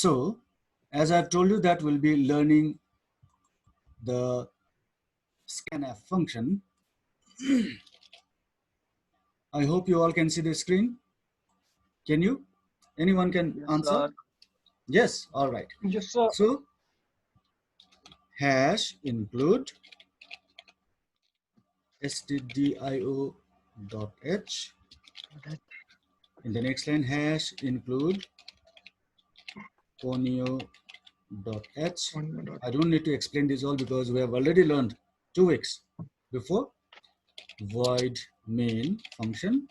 So as I've told you that we'll be learning the scanf function. I hope you all can see the screen. Can you? Anyone can Yes, answer? sir. Yes, all right. Yes, sir. So hash include stdio.h. In the next line, hash include conio.h. I don't need to explain this all because we have already learned 2 weeks before. Void main function,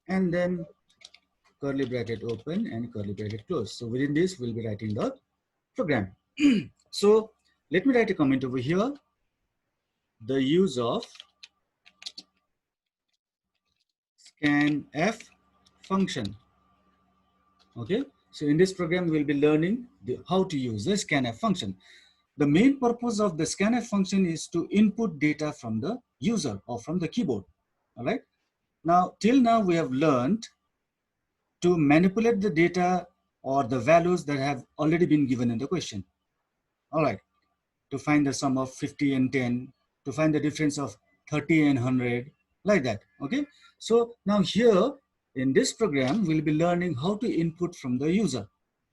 and then curly bracket open and curly bracket close. So within this, we'll be writing the program. So let me write a comment over here. The use of scanf function. Okay, so in this program, we'll be learning how to use the scanf function. The main purpose of the scanf function is to input data from the user or from the keyboard. All right. Now, till now, we have learned to manipulate the data or the values that have already been given in the question. All right. To find the sum of 50 and 10, to find the difference of 30 and 100, like that. Okay. So now here in this program, we'll be learning how to input from the user.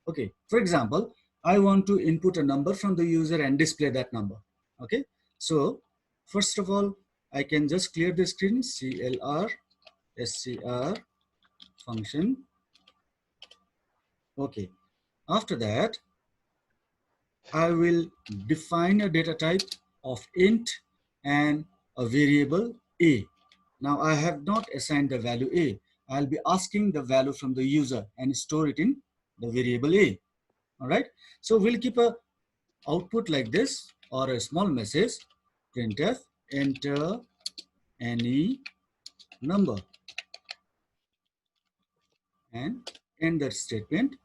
Okay. For example, I want to input a number from the user and display that number. Okay. So first of all, I can just clear the screen, CLR SCR function. Okay. After that, I will define a data type of int and a variable a. Now I have not assigned the value a. I'll be asking the value from the user and store it in the variable a. All right. So we'll keep a output like this or a small message, printf enter any number and end that statement.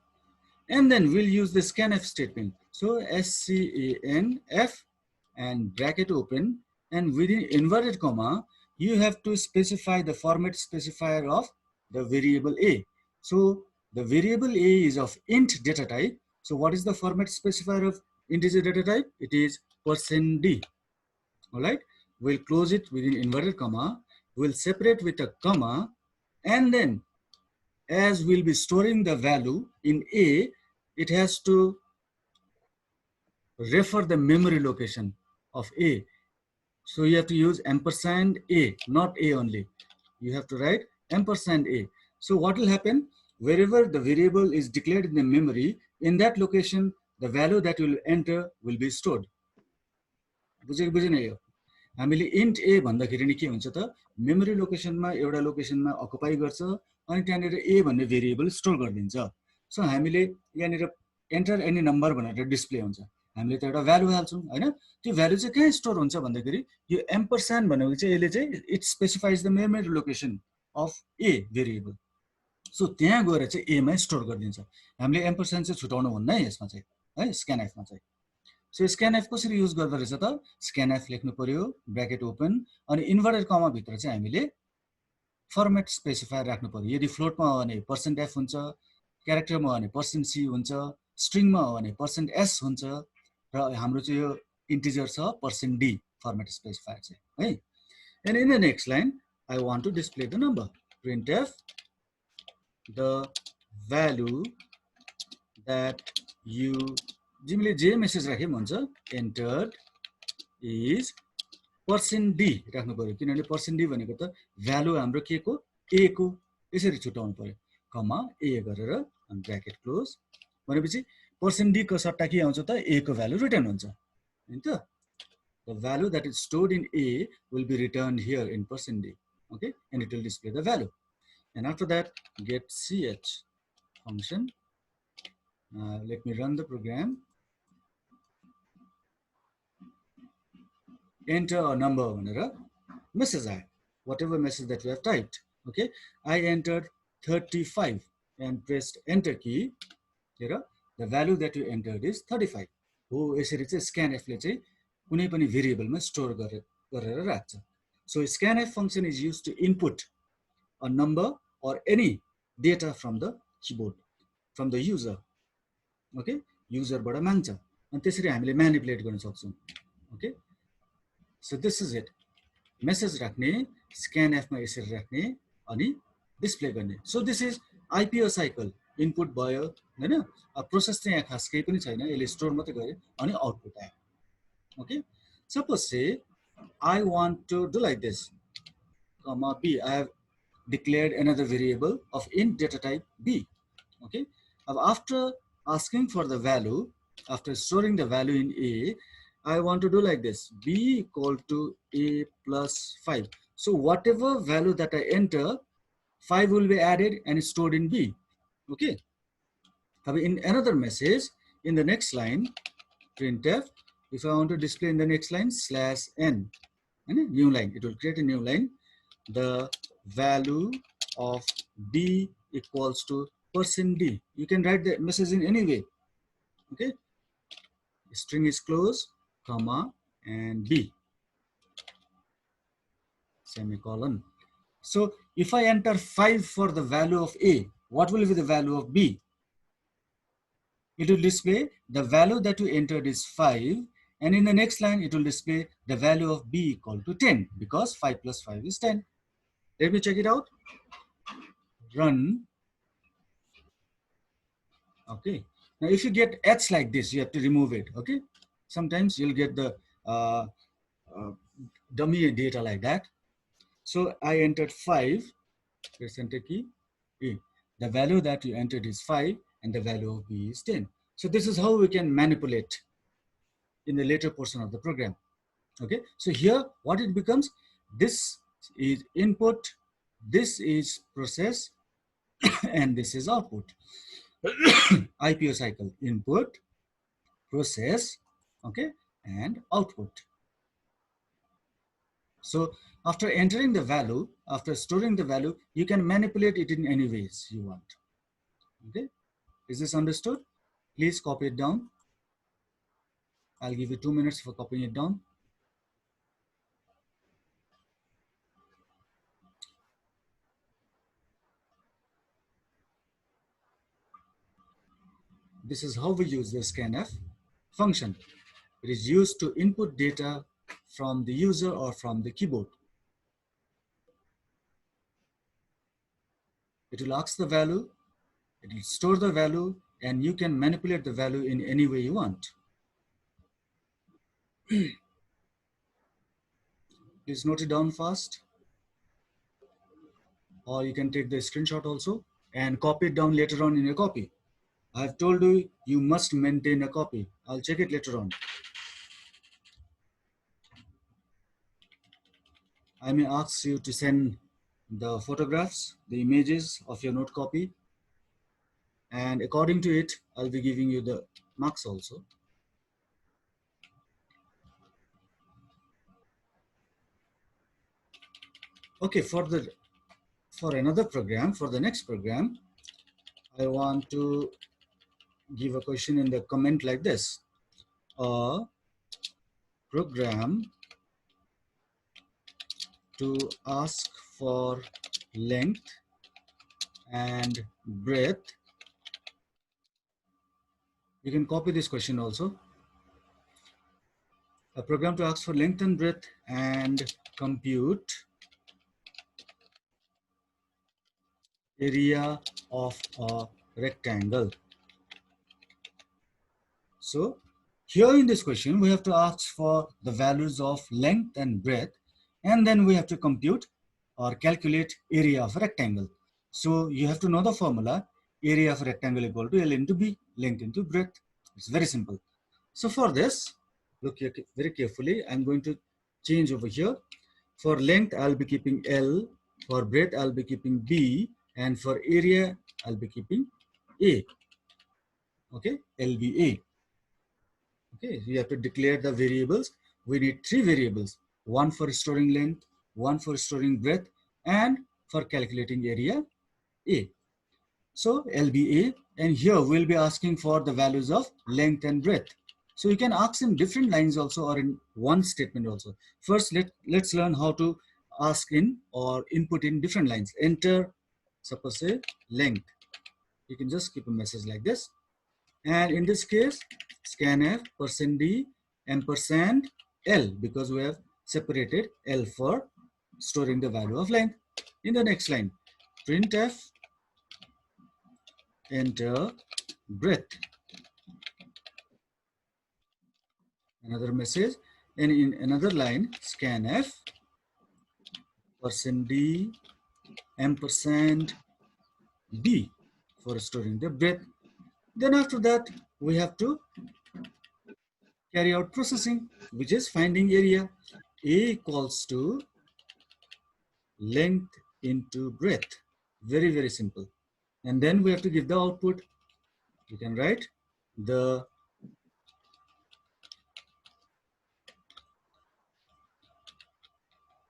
And then we'll use the scanf statement. So scanf and bracket open, and within inverted comma, you have to specify the format specifier of the variable a. So the variable a is of int data type. So what is the format specifier of integer data type? It is %d. All right. We'll close it within inverted comma. We'll separate with a comma, and then as we'll be storing the value in a, it has to refer the memory location of a. So you have to use ampersand a, not a only. You have to write ampersand a. So what will happen? Wherever the variable is declared in the memory, in that location, the value that will enter will be stored. बुझेको बुझेन यो? हामीले int a भन्दाखेरि नि के हुन्छ त, memory लोकेसनमा एउटा लोकेसनमा occupy गर्छ अनि त्यहाँनिर a भन्ने भेरिएबल स्टोर गरिदिन्छ. सो हामीले यहाँनिर एन्टर एनी नम्बर भनेर डिस्प्ले हुन्छ. हामीले त एउटा भ्यालु हाल्छौँ हैन. त्यो भ्यालु चाहिँ कहाँ स्टोर हुन्छ भन्दाखेरि यो एम्परस्यान्ड भनेको चाहिँ यसले चाहिँ it specifies the memory location of a variable. So त्यहाँ गएर चाहिँ a मा स्टोर गरिदिन्छ. हामीले एम्परस्यान्ड चाहिँ छुटाउनु हुन्न है यसमा चाहिँ, है स्क्यानएफमा चाहिँ. सो स्क्यानएफ कसरी युज गर्दो रहेछ त? स्क्यानएफ लेख्नु पर्यो, ब्र्याकेट ओपन, अनि इन्भर्टेड कमा भित्र चाहिँ हामीले फर्मेट स्पेसिफायर राख्नु पर्यो. यदि फ्लोटमा हो भने %f हुन्छ, क्यारेक्टरमा हो भने %c हुन्छ, स्ट्रिङमा हो भने %s हुन्छ, र हाम्रो चाहिँ यो इन्टिजर छ %d फर्मेट स्पेसिफायर चाहिँ, है. And in the next line I want to display the number. printf the value that you, जिमीले जे मेसेज राखे पनि हुन्छ, एन्टर्ड इज %d राख्नु पर्यो. किनभने %d भनेको त भ्यालु हाम्रो के को, a को. यसरी छुटाउनु पर्यो. कमा a गरेर ब्र्याकेट क्लोज. भनेपछि %d को सट्टा के आउँछ त, a को भ्यालु रिटर्न हुन्छ हैन त. The value that is stored in a will be returned here in %d. Okay, and it will display the value. And after that, get ch function. Let me run the program. Enter a number भनेर message आयो, whatever message that we have typed. Okay, I entered 35 and pressed enter key. Here the value that you entered is 35. हो, यसरी चाहिँ scanf ले चाहिँ कुनै पनि भेरिएबलमा store गरेर राख्छ. So scanf function is used to input a number or any data from the keyboard, from the user. Okay युजरबाट माग्छ अनि त्यसरी हामीले म्यानिपुलेट गर्न सक्छौँ okay so this is it message राख्ने स्क्यान एफमा यसरी राख्ने अनि डिस्प्ले गर्ने so this is IPO cycle input भयो हैन प्रोसेस चाहिँ यहाँ खास केही पनि छैन यसले स्टोर मात्रै गर्यो अनि आउटपुट आयो ओके सपोज से I want to do like this comma b I have declared another variable of int data type b okay now after asking for the value after storing the value in a I want to do like this b equal to a plus 5 so whatever value that I enter 5 will be added and stored in b okay now in another message in the next line printf if I want to display in the next line /n and a new line it will create a new line the value of b equals to %d you can write the message in any way okay string is closed comma and b semicolon so if I enter 5 for the value of a what will be the value of b it will display the value that you entered is 5 and in the next line it will display the value of b equal to 10 because 5 plus 5 is 10 let me check it out run okay now if you get h like this you have to remove it okay sometimes you'll get the uh, dummy data like that so I entered 5 press enter key a the value that you entered is 5 and the value of b is 10 so this is how we can manipulate in the later portion of the program okay so here what it becomes this is input this is process and this is output IPO cycle input process okay and output so after entering the value after storing the value you can manipulate it in any ways you want okay is this understood please copy it down I'll give you 2 minutes for copying it down this is how we use the scanf function it is used to input data from the user or from the keyboard it will ask the value it will store the value and you can manipulate the value in any way you want please note it down fast or you can take the screenshot also and copy it down later on in your copy I've told you you must maintain a copy I'll check it later on I may ask you to send the photographs the images of your note copy and according to it I'll be giving you the marks also okay for another program for the next program I want to give a question in the comment like this a program to ask for length and breadth you can copy this question also a program to ask for length and breadth and compute area of a rectangle so here in this question we have to ask for the values of length and breadth and then we have to compute or calculate area of a rectangle so you have to know the formula area of a rectangle equal to L into B length into breadth it's very simple so for this look here very carefully I'm going to change over here for length I'll be keeping L for breadth I'll be keeping B and for area I'll be keeping A okay LBA okay you have to declare the variables we need 3 variables one for storing length one for storing breadth and for calculating area A so LBA and here we'll be asking for the values of length and breadth so you can ask in different lines also or in one statement also first let's learn how to ask in or input in different lines enter suppose say length you can just keep a message like this And in this case, scanf %d ampersand L, because we have separated L for storing the value of length. In the next line, printf enter breadth, another message. And in another line, scanf %d ampersand B for storing the breadth. Then after that, we have to carry out processing, which is finding area. A equals to length into breadth. Very, very simple. And then we have to give the output. You can write the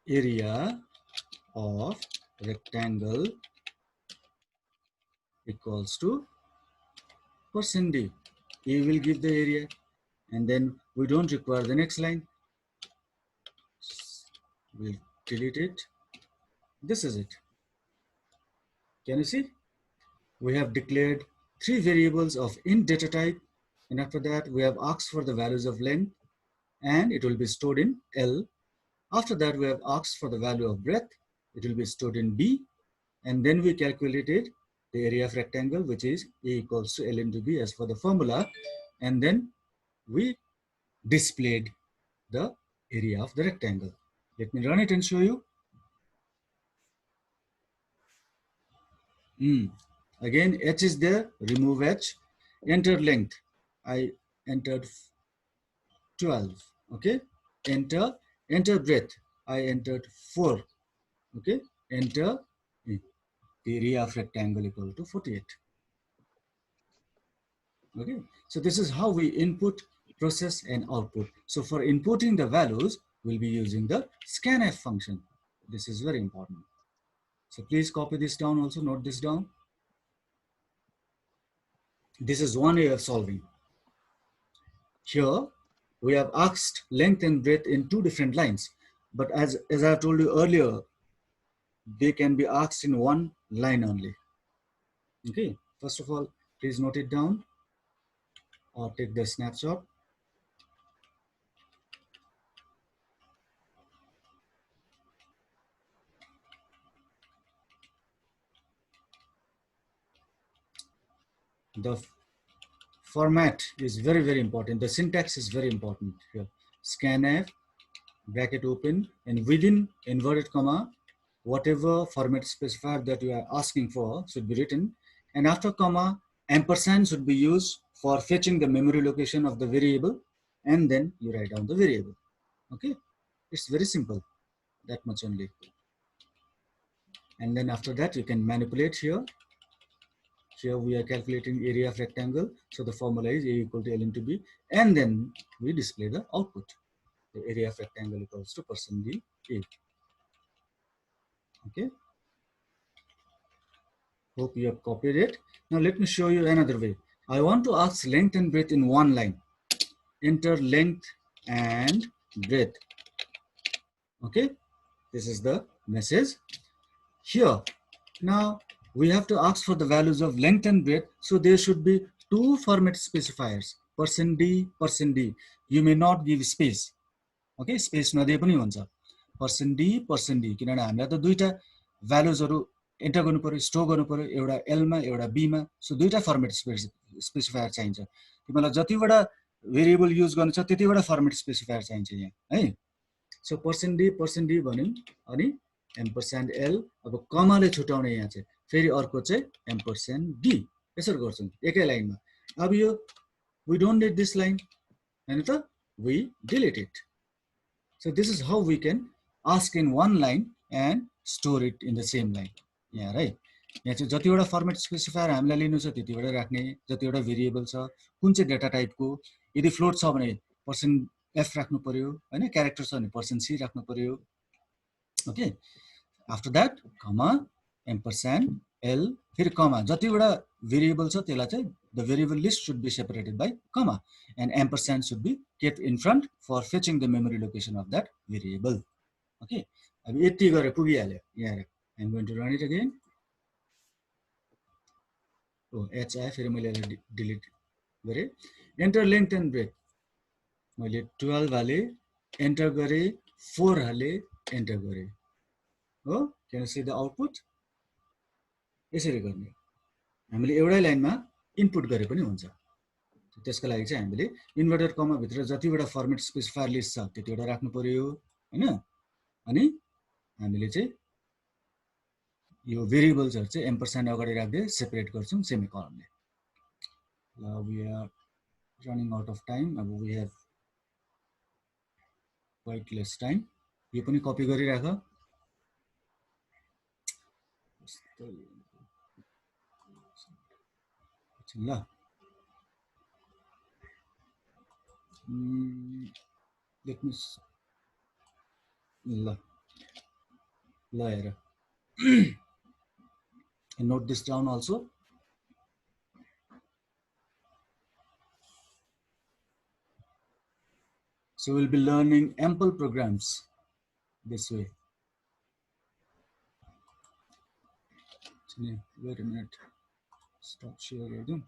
area of rectangle equals to %d. A will give the area, and then we don't require the next line. We'll delete it. This is it. Can you see? We have declared 3 variables of int data type, and after that we have asked for the values of length, and it will be stored in L. After that we have asked for the value of breadth, it will be stored in B, and then we calculated the area of rectangle, which is A equals to L into B as for the formula, and then we displayed the area of the rectangle. Let me run it and show you. Again, H is there, remove H, enter length. I entered 12, okay? Enter breadth. I entered 4, okay? Enter the area of rectangle equal to 48. Okay, so this is how we input, process, and output. So for inputting the values, we'll be using the scanf function. This is very important. So please copy this down also, note this down. This is one way of solving. Here, we have asked length and breadth in 2 different lines. But as I told you earlier, they can be asked in 1 line only. Okay, first of all, please note it down or take the snapshot. The format is very, very important. The syntax is very important here. Scanf, bracket open, and within inverted comma, whatever format specifier that you are asking for should be written. And after comma, ampersand should be used for fetching the memory location of the variable, and then you write down the variable. Okay, it's very simple, that much only. And then after that, you can manipulate here. Here we are calculating area of rectangle. So the formula is A equal to L into B. And then we display the output. The area of rectangle equals to %d A. Okay. Hope you have copied it. Now let me show you another way. I want to ask length and breadth in 1 line. Enter length and breadth. Okay. This is the message. Here. Now we have to ask for the values of length and breadth. So there should be 2 format specifiers, %d, %d. You may not give space. Okay, space नदिए पनि हुन्छ. %d, %d. किनभने हामीलाई त दुईटा भ्यालुजहरु enter गर्नु पर्यो, store गर्नु पर्यो, एउटा L मा एउटा B मा. सो दुईटा फर्मेट स्पेसिफायर चाहिन्छ. तिमीलाई जतिवटा भेरिएबल युज गर्नु छ त्यतिवटा फर्मेट स्पेसिफायर चाहिन्छ यहाँ, है. सो %d भन्यौं अनि एम्परस्यान्ड L. अब कमाले छुटाउने यहाँ चाहिँ फेरि अर्को चाहिँ एम्परस्यान्ड D. यसरी गर्छौं एकै लाइनमा. अब यो we don't need this line, हैन त, we delete it. So this is how we can ask in 1 line and store it in the same line. Yeah, right. यहाँ चाहिँ जतिवटा फर्मेट स्पेसिफायर हामीलाई लिनु छ त्यतिवटा राख्ने, जतिवटा भेरिएबल छ, कुन चाहिँ डेटा टाइपको, यदि फ्लोट छ भने %f राख्नु पर्यो, हैन, क्यारेक्टर छ भने %c राख्नु पर्यो. ओके. आफ्टर दैट कमा एम्परस्यान्ड L, फेरि कमा, जतिवटा भेरिएबल छ त्यसलाई चाहिँ the variable list should be separated by comma, and ampersand should be kept in front for fetching the memory location of that variable. Okay. अब यति गरे पुगिहाल्यो यहाँ. I'm going to run it again. Oh, H आयो, फेरि मैले यसलाई delete गरेँ। Enter length end breath मैले 12 हालेँ, एन्टर गरेँ, 4 हालेँ, एन्टर गरेँ हो। क्यान सी द आउटपुट? यसरी गर्ने। हामीले एउटै लाइनमा इनपुट गरे पनि हुन्छ। त्यसको लागि चाहिँ हामीले इन्भर्टेड कमाभित्र जतिवटा फर्मेट स्पेसिफायर लिस्ट छ त्यतिवटा राख्नु पर्यो हैन। अनि हामीले चाहिँ यो भेरिएबल्सहरु चाहिँ एम्परस्यान्ड अगाडि राख्दै सेपरेट गर्छौं सेमिकोलनले। We are running out of time. अब we have quite less time. यो पनि कपी गरिराख। ल लेट मी ल ल हेर note this down also. So we'll be learning ample programs this way. Wait a minute. Stop sharing.